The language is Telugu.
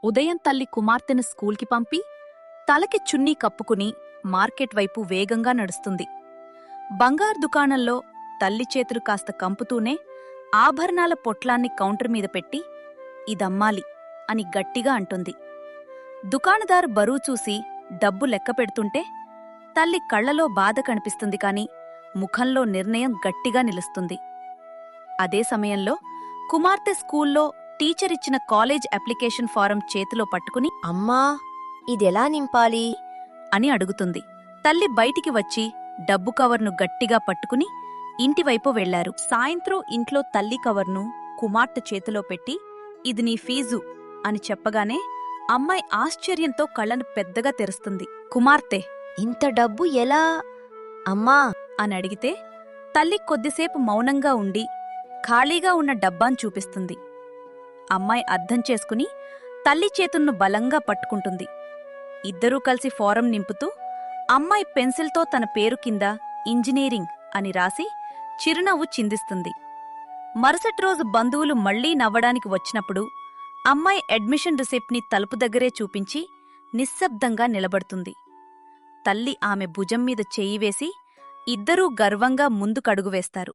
ఉదయం తల్లి కుమార్తెను స్కూల్కి పంపి తలకి చున్నీ కప్పుకుని మార్కెట్ వైపు వేగంగా నడుస్తుంది. బంగారు దుకాణంలో తల్లి చేతులు కాస్త కంపుతూనే ఆభరణాల పొట్లాన్ని కౌంటర్ మీద పెట్టి ఇదమ్మాలి అని గట్టిగా అంటుంది. దుకాణదారు బరువు చూసి డబ్బు లెక్క పెడుతుంటే తల్లి కళ్లలో బాధ కనిపిస్తుంది కాని ముఖంలో నిర్ణయం గట్టిగా నిలుస్తుంది. అదే సమయంలో కుమార్తె స్కూల్లో టీచరిచ్చిన కాలేజ్ అప్లికేషన్ ఫారం చేతిలో పట్టుకుని అమ్మా, ఇదెలా నింపాలి అని అడుగుతుంది. తల్లి బయటికి వచ్చి డబ్బు కవర్ను గట్టిగా పట్టుకుని ఇంటివైపు వెళ్లారు. సాయంత్రం ఇంట్లో తల్లి కవర్ను కుమార్తె చేతిలో పెట్టి ఇది నీ ఫీజు అని చెప్పగానే అమ్మాయి ఆశ్చర్యంతో కళ్లను పెద్దగా తెరుస్తుంది. కుమార్తె ఇంత డబ్బు ఎలా అమ్మా అని అడిగితే తల్లి కొద్దిసేపు మౌనంగా ఉండి ఖాళీగా ఉన్న డబ్బాను చూపిస్తుంది. అమ్మాయి అర్థం చేసుకుని తల్లి చేతులను బలంగా పట్టుకుంటుంది. ఇద్దరూ కలిసి ఫారం నింపుతూ అమ్మాయి పెన్సిల్తో తన పేరు కింద ఇంజనీరింగ్ అని రాసి చిరునవ్వు చిందిస్తుంది. మరుసటి రోజు బంధువులు మళ్లీ నవ్వడానికి వచ్చినప్పుడు అమ్మాయి అడ్మిషన్ రిసిప్ట్ని తలుపు దగ్గరే చూపించి నిశ్శబ్దంగా నిలబడుతుంది. తల్లి ఆమె భుజం మీద చెయ్యి వేసి ఇద్దరూ గర్వంగా ముందుకడుగు వేస్తారు.